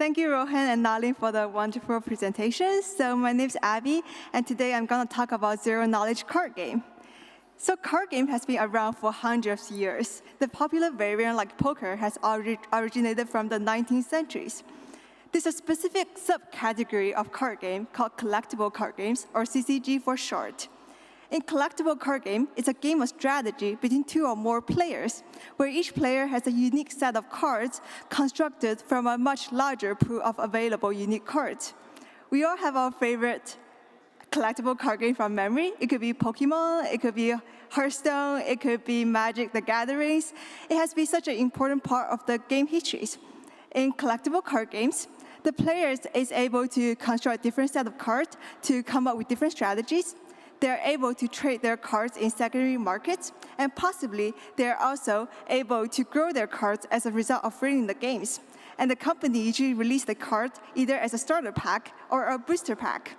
Thank you, Rohan and Nalin, for the wonderful presentations. So my name is Abby, and today I'm going to talk about zero-knowledge card game. So card game has been around for hundreds of years. The popular variant like poker has originated from the 19th centuries. There's a specific subcategory of card game called collectible card games, or CCG for short. In collectible card game, it's a game of strategy between two or more players, where each player has a unique set of cards constructed from a much larger pool of available unique cards. We all have our favorite collectible card game from memory. It could be Pokemon, it could be Hearthstone, it could be Magic the Gathering. It has been such an important part of the game histories. In collectible card games, the player is able to construct different set of cards to come up with different strategies. They're able to trade their cards in secondary markets, and possibly they're also able to grow their cards as a result of winning the games. And the company usually releases the card either as a starter pack or a booster pack.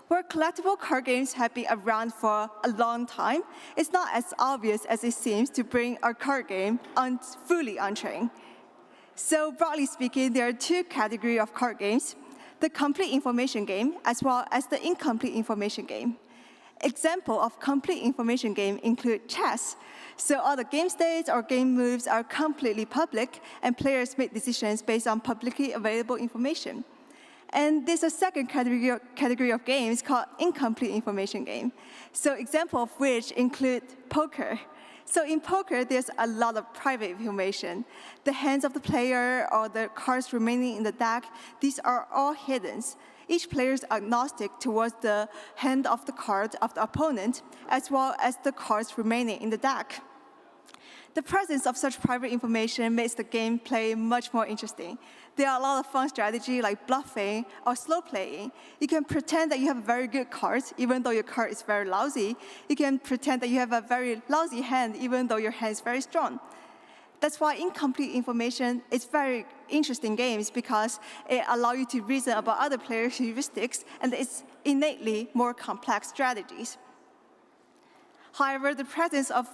Where collectible card games have been around for a long time, it's not as obvious as it seems to bring a card game fully on-chain. So broadly speaking, there are two categories of card games: the complete information game, as well as the incomplete information game. Example of complete information game include chess. So all the game states or game moves are completely public, and players make decisions based on publicly available information. And there's a second category of games called incomplete information game. So example of which include poker. So in poker, there's a lot of private information. The hands of the player or the cards remaining in the deck, these are all hidden. Each player is agnostic towards the hand of the card of the opponent, as well as the cards remaining in the deck. The presence of such private information makes the gameplay much more interesting. There are a lot of fun strategies like bluffing or slow playing. You can pretend that you have a very good card, even though your card is very lousy. You can pretend that you have a very lousy hand, even though your hand is very strong. That's why incomplete information is very interesting games, because it allows you to reason about other players' heuristics, and it's innately more complex strategies. However, the presence of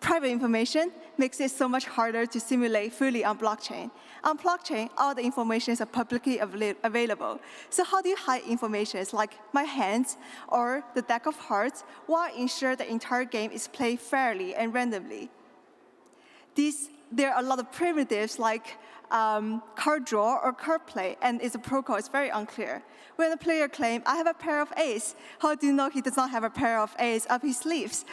private information makes it so much harder to simulate fully on blockchain. On blockchain, all the information is publicly available. So how do you hide information like my hands or the deck of cards while ensure the entire game is played fairly and randomly? There are a lot of primitives like card draw or card play, and its protocol is very unclear. When a player claims, I have a pair of ace, how do you know he does not have a pair of ace up his sleeves?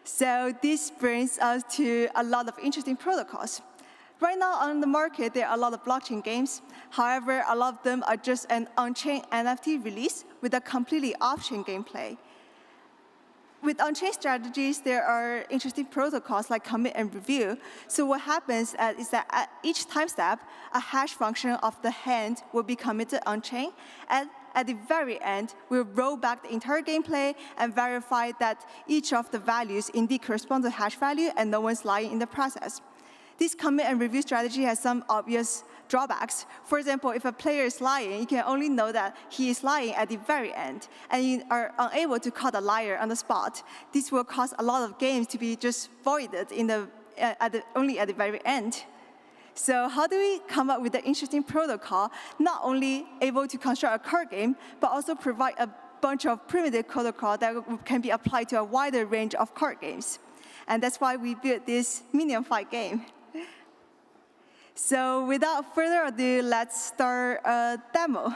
So this brings us to a lot of interesting protocols. Right now on the market, there are a lot of blockchain games. However, a lot of them are just an on-chain NFT release with a completely off-chain gameplay. With on-chain strategies, there are interesting protocols like commit and review. So what happens is that at each time step, a hash function of the hand will be committed on-chain, and at the very end, we'll roll back the entire gameplay and verify that each of the values indeed correspond to the hash value and no one's lying in the process. This commit and review strategy has some obvious drawbacks. For example, if a player is lying, you can only know that he is lying at the very end, and you are unable to caught a liar on the spot. This will cause a lot of games to be just voided only at the very end. So how do we come up with an interesting protocol, not only able to construct a card game, but also provide a bunch of primitive protocol that can be applied to a wider range of card games? And that's why we built this minion fight game. So without further ado, let's start a demo.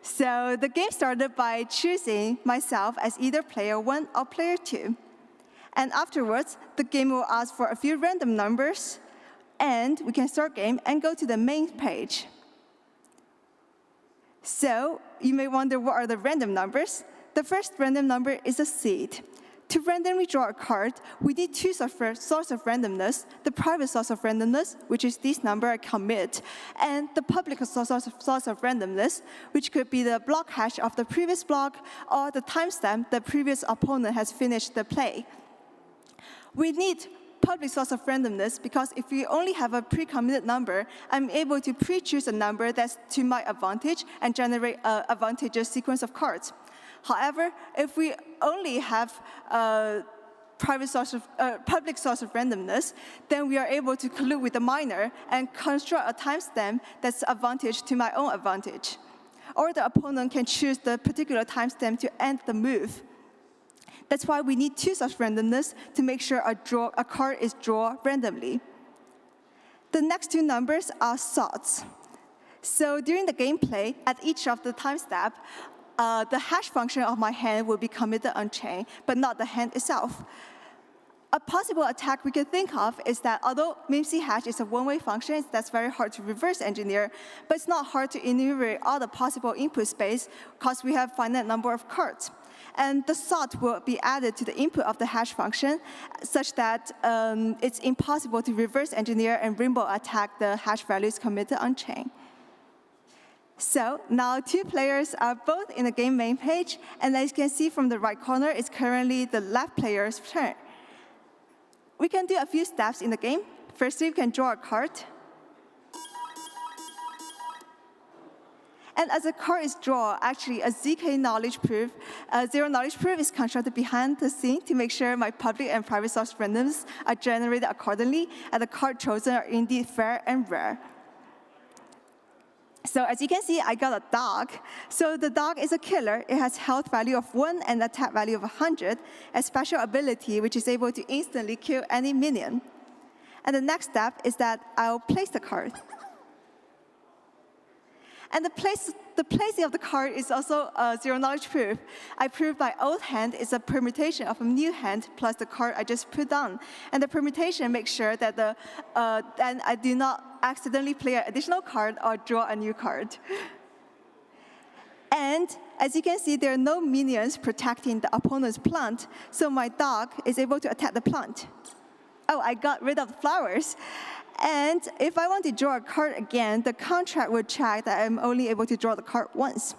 So the game started by choosing myself as either player 1 or player 2. And afterwards, the game will ask for a few random numbers, and we can start game and go to the main page. So you may wonder, what are the random numbers? The first random number is a seed. To randomly draw a card, we need two sources of randomness: the private source of randomness, which is this number I commit, and the public source of randomness, which could be the block hash of the previous block or the timestamp the previous opponent has finished the play. We need public source of randomness because if we only have a pre-committed number, I'm able to pre-choose a number that's to my advantage and generate an advantageous sequence of cards. However, if we only have public source of randomness, then we are able to collude with the miner and construct a timestamp that's advantage to my own advantage. Or the opponent can choose the particular timestamp to end the move. That's why we need two such randomness to make sure a card is drawn randomly. The next two numbers are sorts. So during the gameplay, at each of the timestamp, the hash function of my hand will be committed on-chain, but not the hand itself. A possible attack we can think of is that although MIMC hash is a one-way function, that's very hard to reverse engineer, but it's not hard to enumerate all the possible input space because we have finite number of cards. And the sort will be added to the input of the hash function such that it's impossible to reverse engineer and rainbow attack the hash values committed on-chain. So now two players are both in the game main page, and as you can see from the right corner, it's currently the left player's turn. We can do a few steps in the game. Firstly, we can draw a card. And as a card is drawn, actually a ZK knowledge proof, zero knowledge proof is constructed behind the scene to make sure my public and private source randoms are generated accordingly, and the card chosen are indeed fair and rare. So as you can see, I got a dog. So the dog is a killer. It has health value of 1 and attack value of 100, a special ability which is able to instantly kill any minion. And the next step is that I'll place the card. And the placing of the card is also a zero knowledge proof. I proved my old hand is a permutation of a new hand plus the card I just put down. And the permutation makes sure that then I do not accidentally play an additional card or draw a new card. And as you can see, there are no minions protecting the opponent's plant, so my dog is able to attack the plant. Oh, I got rid of the flowers. And if I want to draw a card again, the contract will check that I'm only able to draw the card once.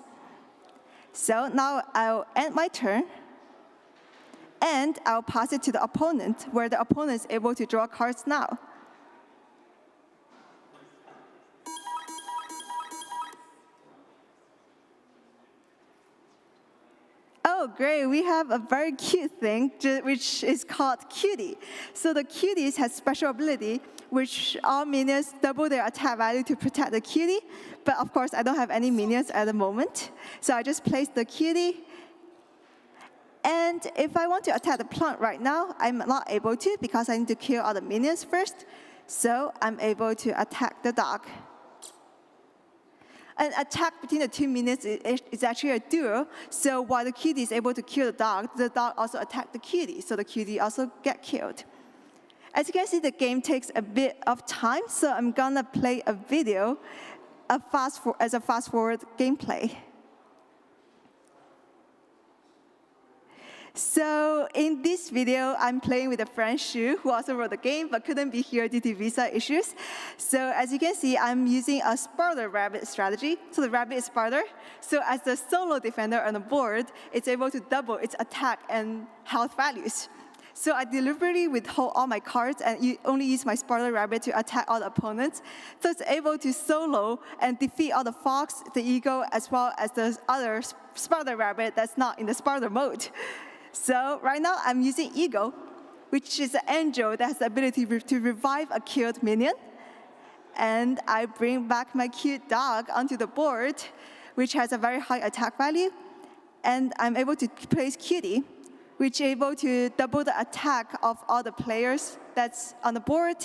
So now I'll end my turn, and I'll pass it to the opponent, where the opponent is able to draw cards now. Oh, great, we have a very cute thing, which is called Cutie. So the Cuties has special ability, which all minions double their attack value to protect the Cutie. But of course, I don't have any minions at the moment. So I just place the Cutie. And if I want to attack the plant right now, I'm not able to because I need to kill all the minions first. So I'm able to attack the dog. An attack between the two minions is actually a duo. So while the cutie is able to kill the dog also attacks the cutie. So the cutie also gets killed. As you can see, the game takes a bit of time. So I'm going to play a video as a fast-forward gameplay. So in this video, I'm playing with a friend, Shu, who also wrote the game, but couldn't be here due to visa issues. So as you can see, I'm using a Sparta-Rabbit strategy. So the rabbit is Sparta. So as the solo defender on the board, it's able to double its attack and health values. So I deliberately withhold all my cards and only use my Sparta-Rabbit to attack all the opponents. So it's able to solo and defeat all the fox, the eagle, as well as the other Sparta-Rabbit that's not in the Sparta mode. So right now, I'm using Eagle, which is an angel that has the ability to revive a killed minion. And I bring back my cute dog onto the board, which has a very high attack value. And I'm able to place Cutie, which is able to double the attack of all the players that's on the board.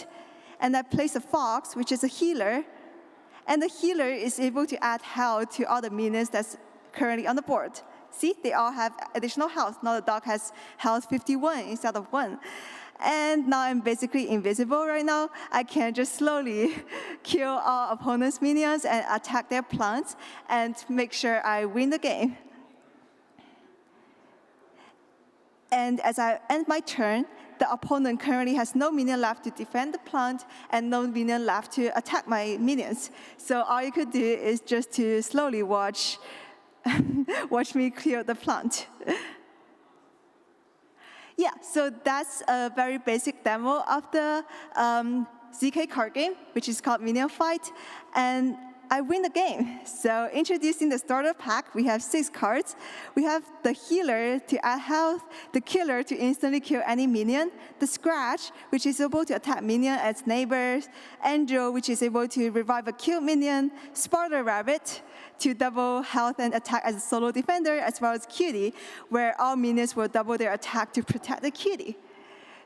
And I place a fox, which is a healer. And the healer is able to add health to all the minions that's currently on the board. See, they all have additional health. Now the dog has health 51 instead of 1. And now I'm basically invisible right now. I can just slowly kill all opponents' minions and attack their plants and make sure I win the game. And as I end my turn, the opponent currently has no minion left to defend the plant and no minion left to attack my minions. So all you could do is just to slowly watch me clear the plant. Yeah, so that's a very basic demo of the ZK card game, which is called Minion Fight. And I win the game. So introducing the starter pack, we have 6 cards. We have the healer to add health, the killer to instantly kill any minion, the scratch, which is able to attack minion as neighbors, angel, which is able to revive a killed minion, Sparta rabbit to double health and attack as a solo defender, as well as cutie, where all minions will double their attack to protect the cutie.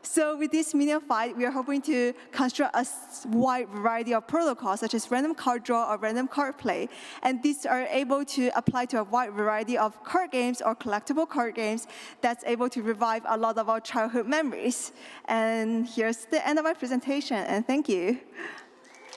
So with this minion fight, we are hoping to construct a wide variety of protocols, such as random card draw or random card play. And these are able to apply to a wide variety of card games or collectible card games that's able to revive a lot of our childhood memories. And here's the end of my presentation, and thank you.